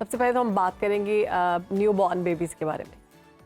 सबसे पहले तो हम बात करेंगे न्यू बॉर्न बेबीज़ के बारे में।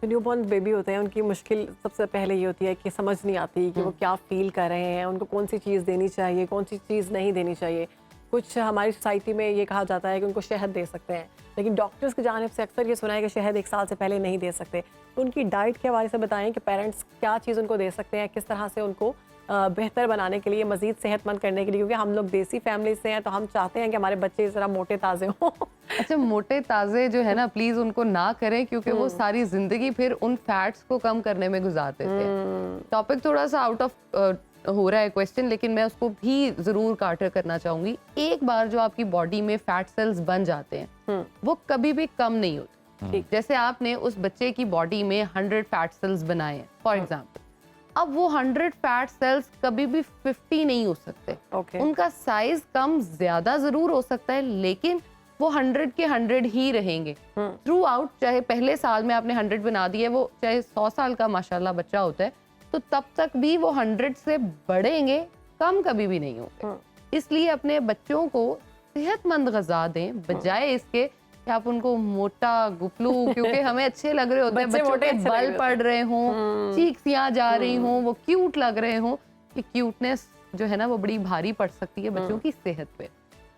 जो न्यू बॉर्न बेबी होते हैं उनकी मुश्किल सबसे पहले ये होती है कि समझ नहीं आती कि वो क्या फ़ील कर रहे हैं, उनको कौन सी चीज़ देनी चाहिए, कौन सी चीज़ नहीं देनी चाहिए। कुछ हमारी सोसाइटी में ये कहा जाता है कि उनको शहद दे सकते हैं, लेकिन डॉक्टर्स की जानिब से अक्सर ये सुना है कि शहद 1 साल से पहले नहीं दे सकते। तो उनकी डाइट के हवाले से बताएं कि पेरेंट्स क्या चीज़ उनको दे सकते हैं, किस तरह से उनको बेहतर बनाने के लिए, मज़ीद सेहतमंद करने के लिए, क्योंकि हम लोग देसी फैमिली से हैं तो हम चाहते हैं कि हमारे बच्चे ज़रा मोटे ताज़े हों। अच्छा, मोटे ताज़े जो है ना, प्लीज़ उनको ना करें, क्योंकि वो सारी ज़िंदगी फिर उन फैट्स को कम करने में गुजार देते हैं। टॉपिक थोड़ा सा आउट ऑफ हो रहा है क्वेश्चन, लेकिन मैं उसको भी ज़रूर काटर करना चाहूँगी। एक बार जो आपकी बॉडी में फैट सेल्स बन जाते हैं वो कभी भी कम नहीं होते। जैसे आपने उस बच्चे की बॉडी में 100 फैट सेल्स बनाए हैं फॉर एग्जाम्पल, अब वो 100 फैट सेल्स कभी भी 50 नहीं हो सकते। उनका साइज कम ज्यादा जरूर हो सकता है, लेकिन वो 100 के 100 ही रहेंगे थ्रू आउट। चाहे पहले साल में आपने 100 बना दिए, वो चाहे 100 साल का माशाल्लाह बच्चा होता है, तो तब तक भी वो 100 से बढ़ेंगे, कम कभी भी नहीं होंगे। इसलिए अपने बच्चों को सेहतमंद ग़िज़ा दें, बजाय इसके कि आप उनको मोटा गुफलू, क्योंकि हमें अच्छे लग रहे होते हैं, बच्चों के बल पड़ रहे हों, चीखियाँ जा रही हों, वो क्यूट लग रहे हों, कि क्यूटनेस जो है ना वो बड़ी भारी पड़ सकती है बच्चों की सेहत पे।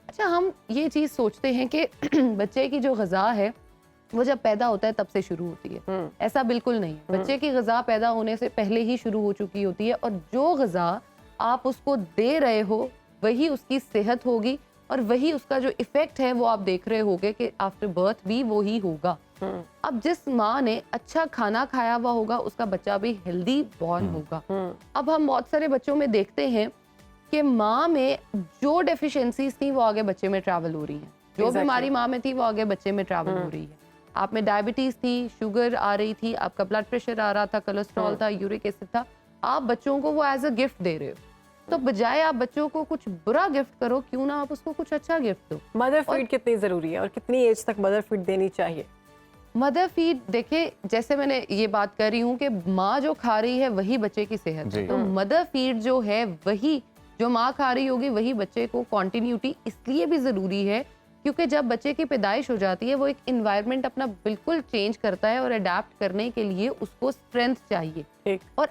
अच्छा, हम ये चीज़ सोचते हैं कि बच्चे की जो ग़िज़ा है वो जब पैदा होता है तब से शुरू होती है। ऐसा बिल्कुल नहीं है। बच्चे की ग़िज़ा पैदा होने से पहले ही शुरू हो चुकी होती है, और जो ग़िज़ा आप उसको दे रहे हो वही उसकी सेहत होगी, और वही उसका जो इफेक्ट है वो आप देख रहे होगे कि आफ्टर बर्थ भी वो ही होगा। अब जिस माँ ने अच्छा खाना खाया हुआ होगा, उसका बच्चा भी हेल्दी बॉर्न होगा। अब हम बहुत सारे बच्चों में देखते हैं कि माँ में जो डेफिशिएंसीज थी वो आगे बच्चे में ट्रैवल हो रही है। जो बीमारी माँ में थी वो आगे बच्चे में ट्रैवल हो रही है। आप में डायबिटीज थी, शुगर आ रही थी, आपका ब्लड प्रेशर आ रहा था, कोलेस्ट्रॉल था, यूरिक एसिड था, आप बच्चों को वो एज अ गिफ्ट दे रहे हो। तो बजाय आप बच्चों को कुछ बुरा गिफ्ट करो, क्यों ना आप उसको कुछ अच्छा गिफ्ट दो। मदर फीड कितनी ज़रूरी है और कितनी एज तक मदर फीड देनी चाहिए? मदर फीड देखिए, जैसे मैंने ये बात कर रही हूँ कि माँ जो खा रही है वही बच्चे की सेहत है, तो मदर फीड जो है वही जो माँ खा रही होगी वही बच्चे को कॉन्टिन्यूटी इसलिए भी ज़रूरी है क्योंकि जब बच्चे की पैदाइश हो जाती है वो एक इन्वायरमेंट अपना बिल्कुल चेंज करता है, और अडेप्ट करने के लिए उसको स्ट्रेंथ चाहिए। और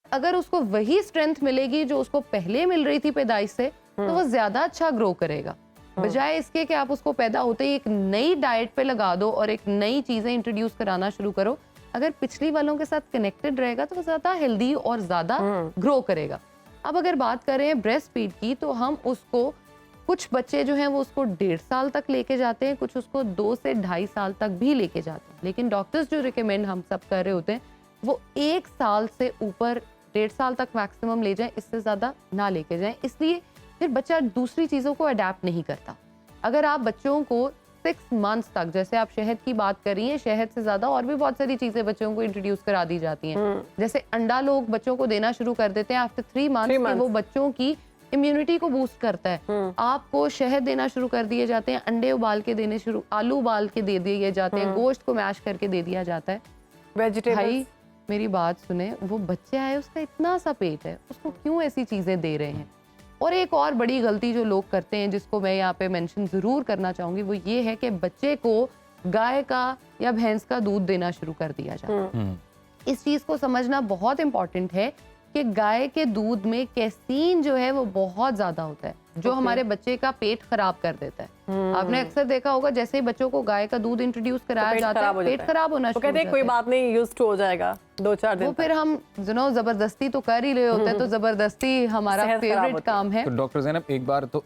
अगर उसको वही स्ट्रेंथ मिलेगी जो उसको पहले मिल रही थी पैदाइश से, तो वो ज्यादा अच्छा ग्रो करेगा, बजाय इसके कि आप उसको पैदा होते ही एक नई डाइट पे लगा दो और एक नई चीजें इंट्रोड्यूस कराना शुरू करो। अगर पिछली वालों के साथ कनेक्टेड रहेगा तो वो ज्यादा हेल्दी और ज्यादा ग्रो करेगा। अब अगर बात करें ब्रेस्ट फीड की, तो हम उसको, कुछ बच्चे जो हैं वो उसको 1.5 साल तक लेके जाते हैं, कुछ उसको 2 से 2.5 साल तक भी लेके जाते हैं, लेकिन डॉक्टर्स जो रिकमेंड हम सब कर रहे होते हैं वो 1 साल से ऊपर 1.5 साल तक मैक्सिमम ले जाएं, इससे ज़्यादा ना लेके जाएं। इसलिए फिर बच्चा दूसरी चीज़ों को अडेप्ट नहीं करता। अगर आप बच्चों को 6 मंथ्स तक, जैसे आप शहद की बात कर रही हैं, शहद से ज़्यादा और भी बहुत सारी चीज़ें बच्चों को इंट्रोड्यूस करा दी जाती हैं। जैसे अंडा लोग बच्चों को देना शुरू कर देते हैं आफ्टर 3 मंथ्स, वो बच्चों की इम्यूनिटी को बूस्ट करता है। आपको शहद देना शुरू कर दिए जाते हैं, अंडे उबाल के देने शुरू, आलू उबाल के दे दिए जाते हैं, गोश्त को मैश करके दे दिया जाता है। भाई मेरी बात सुने, वो बच्चा है, उसका इतना सा पेट है, उसको क्यों ऐसी चीजें दे रहे हैं? और एक और बड़ी गलती जो लोग करते हैं जिसको मैं यहाँ पे मेंशन जरूर करना चाहूंगी, वो ये है कि बच्चे को गाय का या भैंस का दूध देना शुरू कर दिया जाता है। इस चीज को समझना बहुत इंपॉर्टेंट है कि गाय के दूध में कैसीन जो है वो बहुत ज्यादा होता है, जो हमारे बच्चे का पेट खराब कर देता है। आपने अक्सर देखा होगा, जैसे ही बच्चों को गाय का दूध इंट्रोड्यूस कराया जाता है, पेट खराब होना शुरू हो जाता है। कोई बात नहीं, यूज्ड टू हो जाएगा 2-4 दिन। वो फिर हम जबरदस्ती तो कर ही रहे होते हैं, तो जबरदस्ती हमारा फेवरेट काम है। तो डॉक्टर ज़ैनब, एक बार तो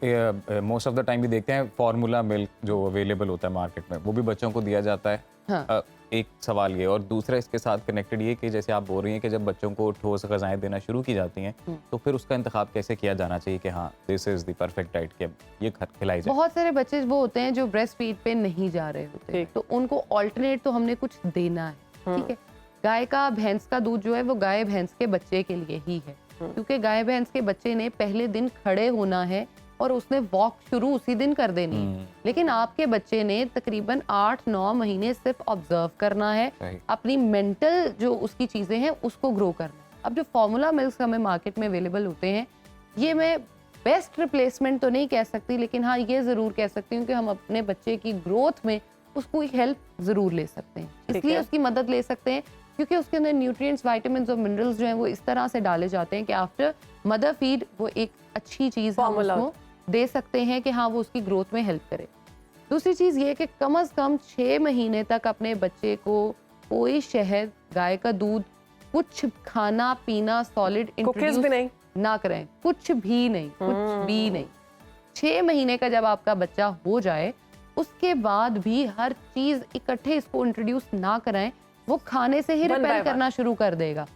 मोस्ट ऑफ द टाइम भी देखते हैं फार्मूला मिल्क जो अवेलेबल होता है मार्केट में, वो भी बच्चों को दिया जाता है। हाँ। एक सवाल ये, और दूसरा इसके साथ कनेक्टेड ये कि जैसे आप बोल रही हैं कि जब बच्चों को ठोस ग़िज़ाएं देना शुरू की जाती हैं, तो फिर उसका इंतखाब कैसे किया जाना चाहिए कि हाँ this is the perfect diet कि ये खिलाई जाए? बहुत सारे बच्चे वो होते हैं जो ब्रेस्ट फीड पे नहीं जा रहे होते हैं, तो उनको ऑल्टरनेट तो हमने कुछ देना है। ठीक है, गाय का भैंस का दूध जो है वो गाय भैंस के बच्चे के लिए ही है, क्योंकि गाय भैंस के बच्चे ने पहले दिन खड़े होना है और उसने वॉक शुरू उसी दिन कर देनी है। लेकिन आपके बच्चे ने तकरीबन 8-9 महीने सिर्फ ऑब्जर्व करना है, अपनी मेंटल जो उसकी चीजें हैं उसको ग्रो करना है। अब जो फॉर्मूला मिल्क हमें मार्केट में अवेलेबल होते हैं, ये मैं बेस्ट रिप्लेसमेंट तो नहीं कह सकती, लेकिन हाँ ये जरूर कह सकती हूँ कि हम अपने बच्चे की ग्रोथ में उसको हेल्प ज़रूर ले सकते हैं, ठीक इसलिए है। उसकी मदद ले सकते हैं क्योंकि उसके अंदर न्यूट्रिएंट्स, विटामिन्स और मिनरल्स जो हैं वो इस तरह से डाले जाते हैं कि आफ्टर मदर फीड वो एक अच्छी चीज़ हम Formula उसको दे सकते हैं कि हाँ वो उसकी ग्रोथ में हेल्प करे। दूसरी चीज़ ये कि कम से कम 6 महीने तक अपने बच्चे को कोई शहद, गाय का दूध, कुछ खाना पीना सॉलिड कुकीज भी इंट्रोड्यूस नहीं? ना करें, कुछ भी नहीं, कुछ भी नहीं। 6 महीने का जब आपका बच्चा हो जाए उसके बाद भी हर चीज़ इकट्ठे इसको इंट्रोड्यूस ना कराएं, वो खाने से ही One by रिपेल one. करना शुरू कर देगा।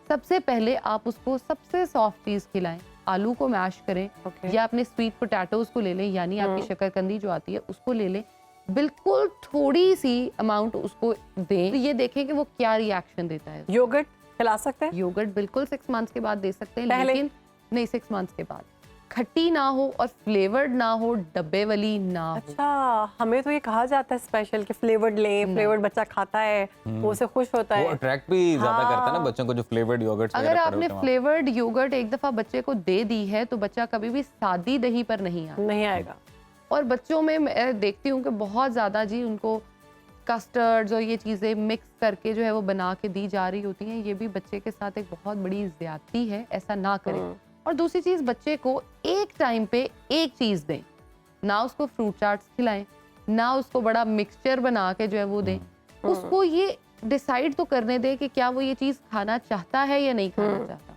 सबसे पहले आप उसको सबसे सॉफ्ट चीज़ खिलाएं, आलू को मैश करें Okay. या अपने स्वीट पोटैटोज को ले लें, यानी आपकी शकरकंदी जो आती है उसको ले लें, बिल्कुल थोड़ी सी अमाउंट उसको दें, तो ये देखें कि वो क्या रिएक्शन देता है। योगर्ट खिला सकते हैं? योगर्ट बिल्कुल 6 मंथ्स के बाद दे सकते हैं, पहले? लेकिन नहीं 6 मंथ्स के बाद। खट्टी ना हो और फ्लेवर्ड ना हो, डब्बे वाली ना हो। अच्छा, हमें तो ये कहा जाता है स्पेशल कि फ्लेवर्ड लें, फ्लेवर्ड बच्चा खाता है वो उसे खुश होता वो है। अट्रैक्ट भी ज्यादा करता है ना हाँ। बच्चों को, जो फ्लेवर्ड योगर्ट्स अगर वगैरह पड़े आपने होते हैं वहाँ। फ्लेवर्ड योगर्ट एक दफा बच्चे को दे दी है तो बच्चा कभी भी सादी दही पर नहीं आता। नहीं आएगा। और बच्चों में मैं देखती हूँ कि बहुत ज़्यादा जी उनको कस्टर्ड्स और ये चीज़ें मिक्स करके जो है वो बना के दी जा रही होती हैं, ये भी बच्चे के साथ एक बहुत बड़ी ज्यादती है, ऐसा ना करें। और दूसरी चीज़, बच्चे को एक टाइम पे एक चीज़ दें, ना उसको फ्रूट चाट्स खिलाएं, ना उसको बड़ा मिक्सचर बना के जो है वो दें, उसको ये डिसाइड तो करने दें कि क्या वो ये चीज़ खाना चाहता है या नहीं खाना चाहता।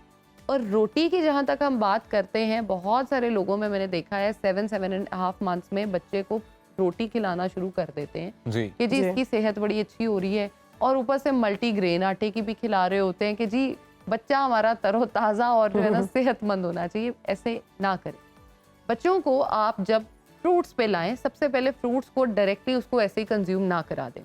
और रोटी की जहाँ तक हम बात करते हैं, बहुत सारे लोगों में मैंने देखा है 7.5 मंथ्स में बच्चे को रोटी खिलाना शुरू कर देते हैं जी कि जी जी। इसकी सेहत बड़ी अच्छी हो रही है, और ऊपर से मल्टीग्रेन आटे की भी खिला रहे होते हैं कि जी बच्चा हमारा तरोताज़ा और जो है ना सेहतमंद होना चाहिए। ऐसे ना करें। बच्चों को आप जब फ्रूट्स पे लाएं, सबसे पहले फ्रूट्स को डायरेक्टली उसको ऐसे ही कंज्यूम ना करा दें।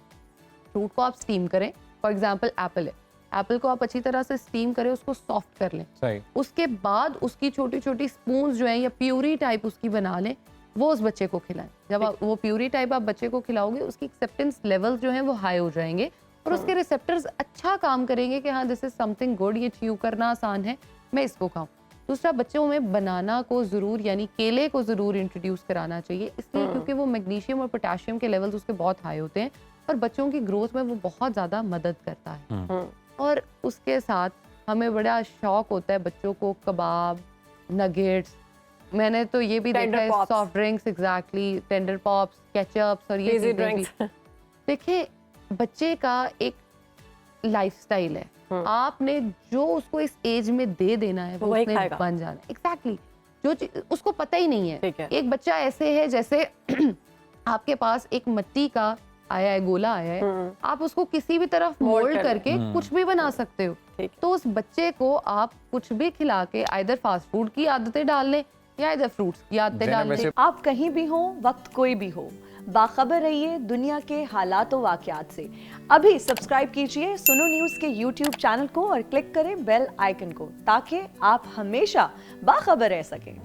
फ्रूट को आप स्टीम करें, फॉर एग्जाम्पल एप्पल है, एप्पल को आप अच्छी तरह से स्टीम करें, उसको सॉफ्ट कर लें, सही। उसके बाद उसकी छोटी छोटी स्पून्स जो है या प्यूरी टाइप उसकी बना लें, वो उस बच्चे को खिलाएं। जब आप वो प्यूरी टाइप आप बच्चे को खिलाओगे, उसकी एक्सेप्टेंस लेवल्स जो हैं वो हाई हो जाएंगे और उसके रिसेप्टर्स अच्छा काम करेंगे कि हाँ दिस इज समथिंग गुड, ये च्यू करना आसान है, मैं इसको खाऊं। दूसरा, बच्चों में बनाना को ज़रूर यानी केले को ज़रूर इंट्रोड्यूस कराना चाहिए, इसलिए क्योंकि वो मैग्नीशियम और पोटेशियम के लेवल्स उसके बहुत हाई होते हैं और बच्चों की ग्रोथ में वो बहुत ज़्यादा मदद करता है। और उसके साथ हमें बड़ा शौक होता है बच्चों को कबाब, नगेट्स, मैंने तो ये भी Tender देखा है, pops. Soft drinks, exactly, tender pops, ketchups और ये Fizzy चीजें भी। drinks। देखिए, बच्चे का एक लाइफस्टाइल है, आपने जो उसको इस एज में दे देना है वो वही उसने खाएगा। बन जाना है। एग्जैक्टली, जो उसको पता ही नहीं है। ठीक है। एक बच्चा ऐसे है जैसे आपके पास एक मिट्टी का आया है, गोला आया है, आप उसको किसी भी तरफ Mold मोल्ड कर करके कुछ भी बना सकते हो। ठीक। तो उस बच्चे को आप कुछ भी खिला के आइदर फास्ट फूड की आदतें डाल लें या इधर फ्रूट्स की आदतें ज़ैनब, डाल लें। वैसे आप कहीं भी हो, वक्त कोई भी हो, बाखबर रहिए दुनिया के हालात व वाकयात से। अभी सब्सक्राइब कीजिए सुनो न्यूज़ के YouTube चैनल को और क्लिक करें बेल आइकन को, ताकि आप हमेशा बाखबर रह सकें।